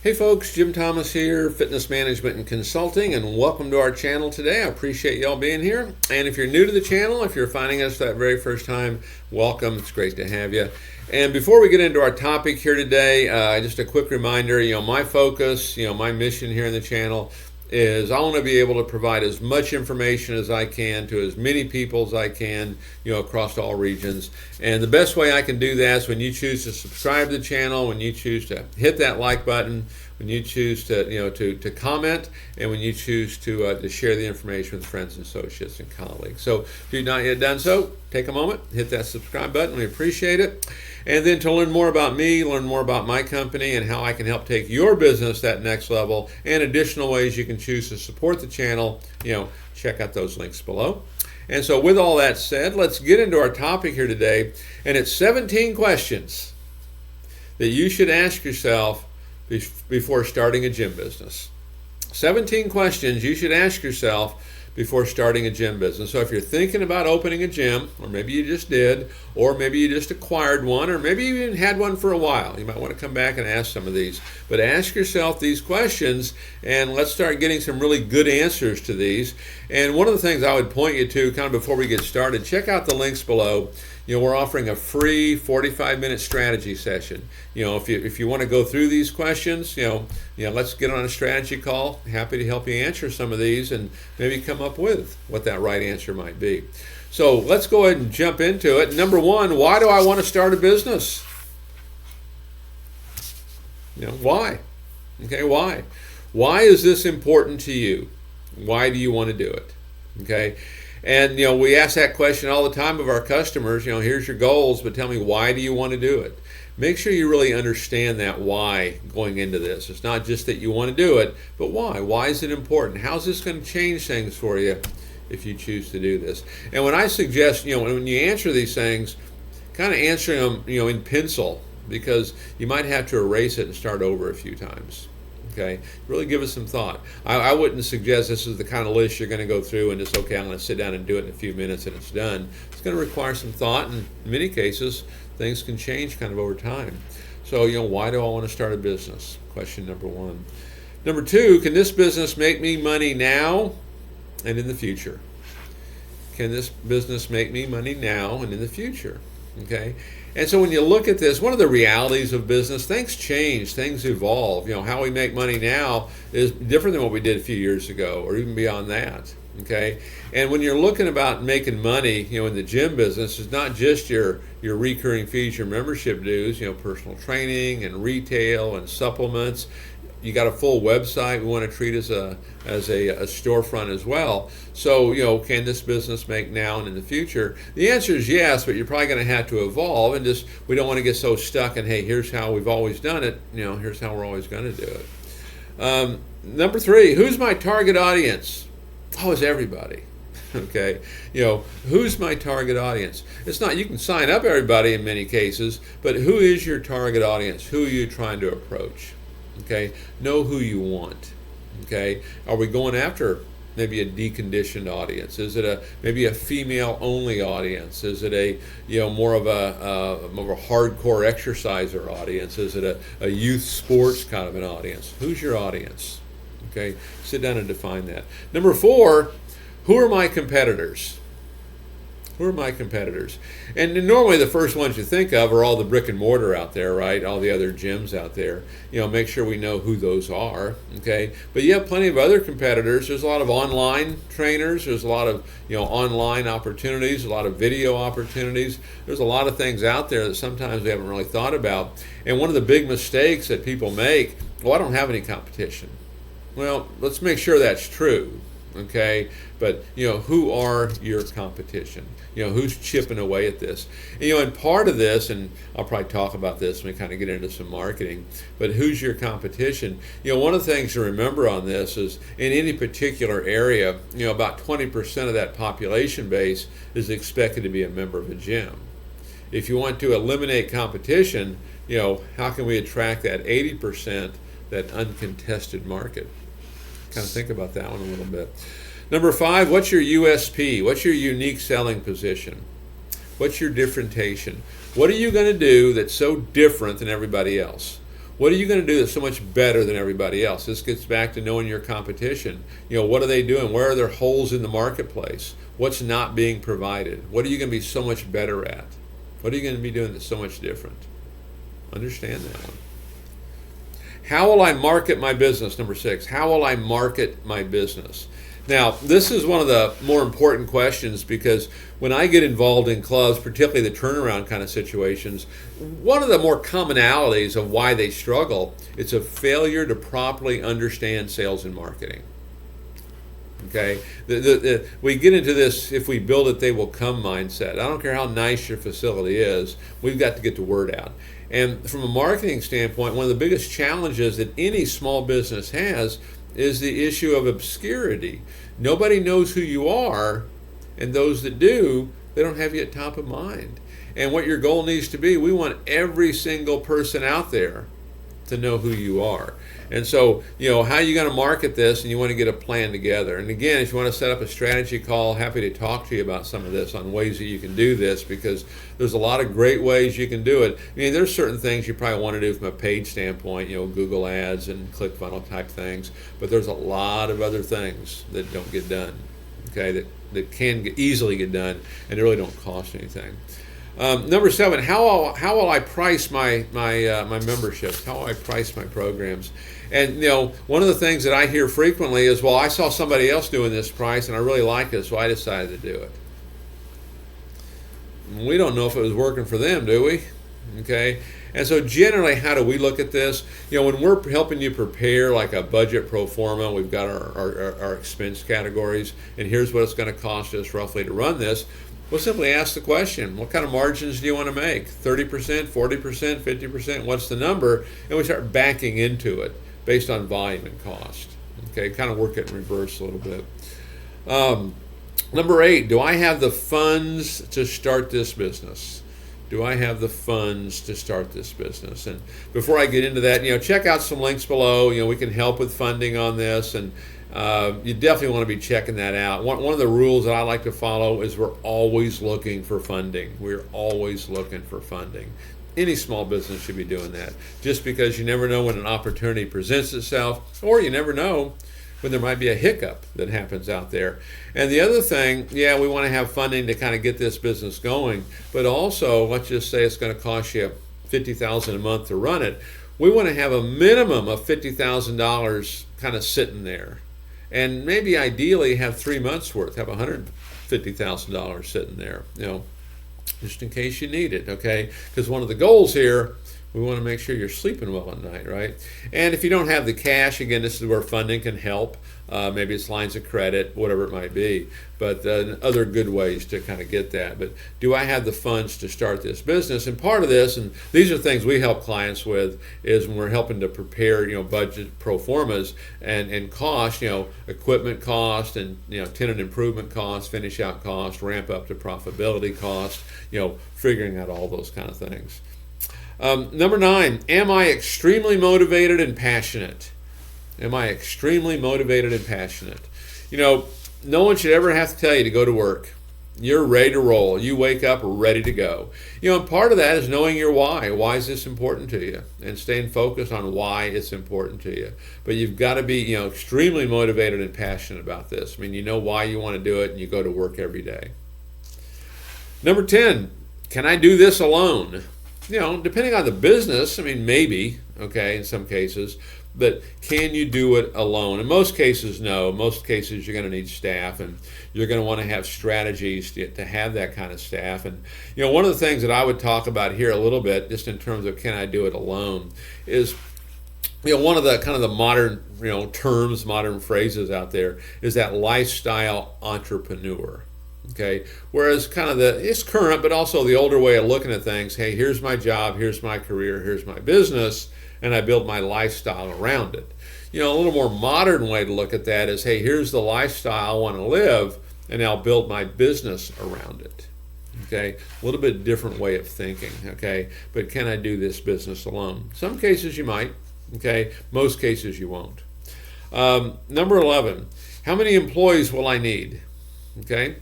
Hey folks, Jim Thomas here, Fitness Management and Consulting, and welcome to our channel today. I appreciate y'all being here. And if you're new to the channel, if you're finding us that very first time, welcome. It's great to have you. And before we get into our topic here today, just a quick reminder, my focus, my mission here in the channel is I want to be able to provide as much information as I can to as many people as I can, across all regions. And the best way I can do that is when you choose to subscribe to the channel, when you choose to hit that like button, when you choose to, to comment, and when you choose to share the information with friends and associates and colleagues. So if you've not yet done so, take a moment, hit that subscribe button. We appreciate it. And then to learn more about me, learn more about my company and how I can help take your business that next level, and additional ways you can choose to support the channel, check out those links below. And so with all that said, let's get into our topic here today. And it's 17 questions that you should ask yourself before starting a gym business. 17 questions you should ask yourself before starting a gym business. So if you're thinking about opening a gym, or maybe you just did, or maybe you just acquired one, or maybe you even had one for a while, you might want to come back and ask some of these. But ask yourself these questions, and let's start getting some really good answers to these. And one of the things I would point you to, kind of before we get started, check out the links below. We're offering a free 45-minute strategy session. If you want to go through these questions, let's get on a strategy call. Happy to help you answer some of these and maybe come up with what that right answer might be. So let's go ahead and jump into it. Number one, why do I want to start a business? Why? Okay, why? Why is this important to you? Why do you want to do it? Okay. And, we ask that question all the time of our customers, here's your goals, but tell me, why do you want to do it? Make sure you really understand that why going into this. It's not just that you want to do it, but why? Why is it important? How's this going to change things for you if you choose to do this? And when I suggest, when you answer these things, kind of answering them, in pencil, because you might have to erase it and start over a few times. Okay, really give it some thought. I wouldn't suggest this is the kind of list you're going to go through and just, okay, I'm going to sit down and do it in a few minutes and it's done. It's going to require some thought, and in many cases, things can change kind of over time. So, why do I want to start a business? Question number one. Number two, can this business make me money now and in the future? Can this business make me money now and in the future? Okay. And so when you look at this, one of the realities of business, things change, things evolve. How we make money now is different than what we did a few years ago, or even beyond that. Okay. And when you're looking about making money, in the gym business, it's not just your recurring fees, your membership dues, personal training and retail and supplements. You got a full website. We want to treat as a storefront as well. So, can this business make now and in the future? The answer is yes, but you're probably going to have to evolve, and we don't want to get so stuck in, hey, here's how we've always done it. Here's how we're always going to do it. Number three, who's my target audience? Oh, it's everybody. Okay, who's my target audience? It's not, you can sign up everybody in many cases, but who is your target audience? Who are you trying to approach? Okay, know who you want. Okay, are we going after maybe a deconditioned audience? Is it maybe a female-only audience? Is it more of a hardcore exerciser audience? Is it a youth sports kind of an audience? Who's your audience? Okay, sit down and define that. Number four, who are my competitors? Who are my competitors? And normally the first ones you think of are all the brick and mortar out there, right? All the other gyms out there. Make sure we know who those are, okay? But you have plenty of other competitors. There's a lot of online trainers. There's a lot of, online opportunities, a lot of video opportunities. There's a lot of things out there that sometimes we haven't really thought about. And one of the big mistakes that people make, well, I don't have any competition. Well, let's make sure that's true. Okay, but who are your competition? Who's chipping away at this? And part of this, and I'll probably talk about this when we kind of get into some marketing, but who's your competition? One of the things to remember on this is in any particular area, about 20% of that population base is expected to be a member of a gym. If you want to eliminate competition, how can we attract that 80%, that uncontested market? Kind of think about that one a little bit. Number five, what's your USP? What's your unique selling position? What's your differentiation? What are you going to do that's so different than everybody else? What are you going to do that's so much better than everybody else? This gets back to knowing your competition. What are they doing? Where are their holes in the marketplace? What's not being provided? What are you going to be so much better at? What are you going to be doing that's so much different? Understand that one. How will I market my business? Number 6, how will I market my business? Now, this is one of the more important questions, because when I get involved in clubs, particularly the turnaround kind of situations, one of the more commonalities of why they struggle, it's a failure to properly understand sales and marketing. Okay, we get into this, if we build it, they will come mindset. I don't care how nice your facility is, we've got to get the word out. And from a marketing standpoint, one of the biggest challenges that any small business has is the issue of obscurity. Nobody knows who you are, and those that do, they don't have you at top of mind. And what your goal needs to be, we want every single person out there to know who you are. And so, how are you going to market this, and you want to get a plan together. And again, if you want to set up a strategy call, happy to talk to you about some of this on ways that you can do this, because there's a lot of great ways you can do it. There's certain things you probably want to do from a paid standpoint, Google ads and ClickFunnels type things, but there's a lot of other things that don't get done, okay, that can easily get done, and they really don't cost anything. Number 7, how will I price my memberships? How will I price my programs? And one of the things that I hear frequently is, well, I saw somebody else doing this price and I really like it, so I decided to do it. We don't know if it was working for them, do we? Okay. And so generally, how do we look at this? When we're helping you prepare like a budget pro forma, we've got our expense categories, and here's what it's going to cost us roughly to run this. We'll simply ask the question, what kind of margins do you want to make? 30%, 40%, 50%, what's the number? And we start backing into it based on volume and cost. Okay, kind of work it in reverse a little bit. Number 8, do I have the funds to start this business? Do I have the funds to start this business? And before I get into that, check out some links below. We can help with funding on this, and you definitely want to be checking that out. One of the rules that I like to follow is we're always looking for funding. We're always looking for funding. Any small business should be doing that, just because you never know when an opportunity presents itself, or you never know when there might be a hiccup that happens out there. And the other thing, we want to have funding to kind of get this business going, but also, let's just say it's going to cost you $50,000 a month to run it. We want to have a minimum of $50,000 kind of sitting there, and maybe ideally have 3 months worth, have $150,000 sitting there, just in case you need it, okay? Because one of the goals here, we want to make sure you're sleeping well at night, right? And if you don't have the cash, again, this is where funding can help. Maybe it's lines of credit, whatever it might be, but other good ways to kind of get that. But do I have the funds to start this business? And part of this, and these are things we help clients with, is when we're helping to prepare, budget pro formas and cost, equipment cost and, tenant improvement cost, finish out cost, ramp up to profitability cost, figuring out all those kind of things. Number 9, am I extremely motivated and passionate? Am I extremely motivated and passionate? No one should ever have to tell you to go to work. You're ready to roll. You wake up ready to go. And part of that is knowing your why. Why is this important to you? And staying focused on why it's important to you. But you've got to be, extremely motivated and passionate about this. You know why you want to do it, and you go to work every day. Number 10, can I do this alone? Depending on the business, maybe, okay, in some cases, but can you do it alone? In most cases, no. In most cases, you're going to need staff, and you're going to want to have strategies to have that kind of staff. And, one of the things that I would talk about here a little bit, just in terms of can I do it alone, is, one of the kind of the modern, terms, modern phrases out there is that lifestyle entrepreneur. Okay, whereas kind of it's current, but also the older way of looking at things. Hey, here's my job, here's my career, here's my business, and I build my lifestyle around it. A little more modern way to look at that is, hey, here's the lifestyle I want to live, and I'll build my business around it. Okay, a little bit different way of thinking. Okay, but can I do this business alone? Some cases you might. Okay, most cases you won't. Number 11, how many employees will I need? Okay.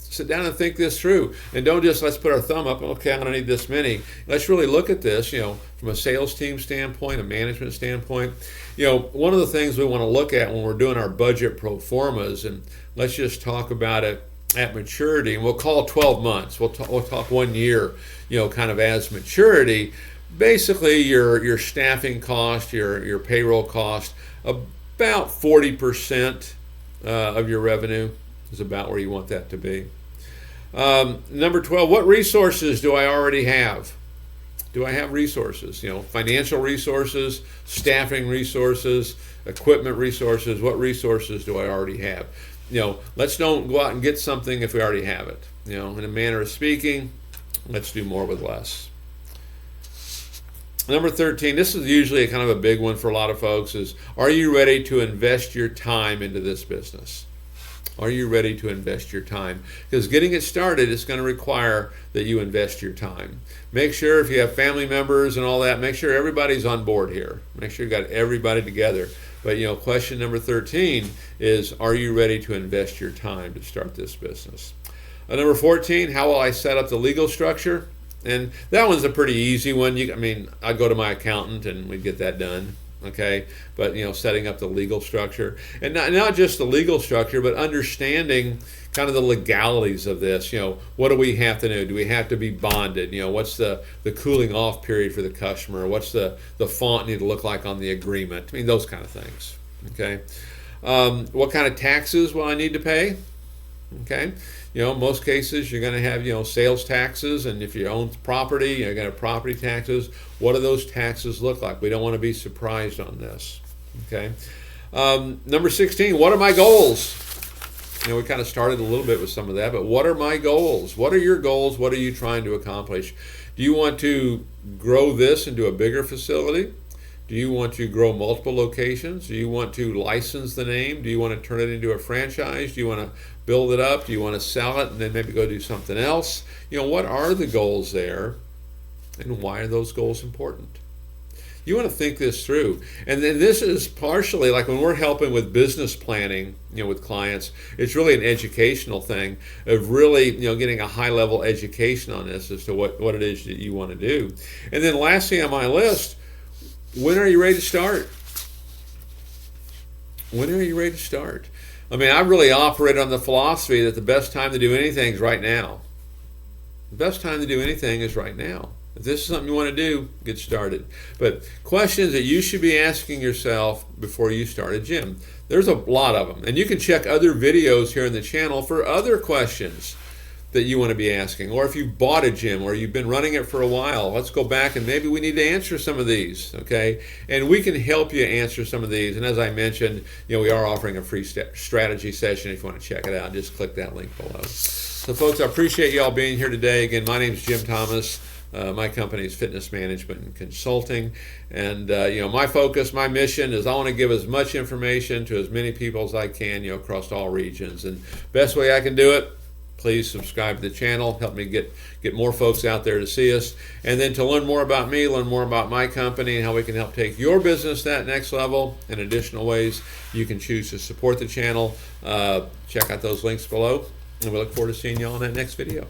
Sit down and think this through, and don't just let's put our thumb up. Okay, I'm going to need this many. Let's really look at this, from a sales team standpoint, a management standpoint. One of the things we want to look at when we're doing our budget pro formas, and let's just talk about it at maturity, and we'll call 12 months. We'll talk 1 year, kind of as maturity. Basically, your staffing cost, your payroll cost, about 40% of your revenue is about where you want that to be. Number 12, what resources do I already have? Do I have resources? Financial resources, staffing resources, equipment resources. What resources do I already have? Let's don't go out and get something if we already have it. In a manner of speaking, let's do more with less. Number 13, this is usually a kind of a big one for a lot of folks, is are you ready to invest your time into this business? Are you ready to invest your time? Because getting it started is going to require that you invest your time. Make sure if you have family members and all that, make sure everybody's on board here. Make sure you got everybody together. But question number 13 is, are you ready to invest your time to start this business? Number 14, how will I set up the legal structure? And that one's a pretty easy one. I'd go to my accountant and we'd get that done. Okay, but setting up the legal structure, and not just the legal structure, but understanding kind of the legalities of this. What do we have to do? Do we have to be bonded? What's the cooling off period for the customer? What's the font need to look like on the agreement? Those kind of things. Okay, what kind of taxes will I need to pay? Okay, most cases you're going to have sales taxes, and if you own property, you're going to have property taxes. What do those taxes look like? We don't want to be surprised on this. Okay, number 16. What are my goals? We kind of started a little bit with some of that, but what are my goals? What are your goals? What are you trying to accomplish? Do you want to grow this into a bigger facility? Do you want to grow multiple locations? Do you want to license the name? Do you want to turn it into a franchise? Do you want to build it up? Do you want to sell it and then maybe go do something else? What are the goals there, and why are those goals important? You want to think this through. And then this is partially like when we're helping with business planning, with clients, it's really an educational thing of really, getting a high level education on this as to what it is that you want to do. And then lastly on my list, when are you ready to start? When are you ready to start? I really operate on the philosophy that the best time to do anything is right now. The best time to do anything is right now. If this is something you want to do, get started. But questions that you should be asking yourself before you start a gym. There's a lot of them. And you can check other videos here on the channel for other questions that you want to be asking. Or if you've bought a gym or you've been running it for a while, let's go back and maybe we need to answer some of these, okay? And we can help you answer some of these. And as I mentioned, we are offering a free strategy session. If you want to check it out, just click that link below. So folks, I appreciate you all being here today. Again, my name is Jim Thomas. My company is Fitness Management and Consulting. And, my focus, my mission is I want to give as much information to as many people as I can, across all regions. And best way I can do it, please subscribe to the channel. Help me get more folks out there to see us. And then to learn more about me, learn more about my company, and how we can help take your business that next level, and additional ways you can choose to support the channel. Check out those links below. And we look forward to seeing you all in that next video.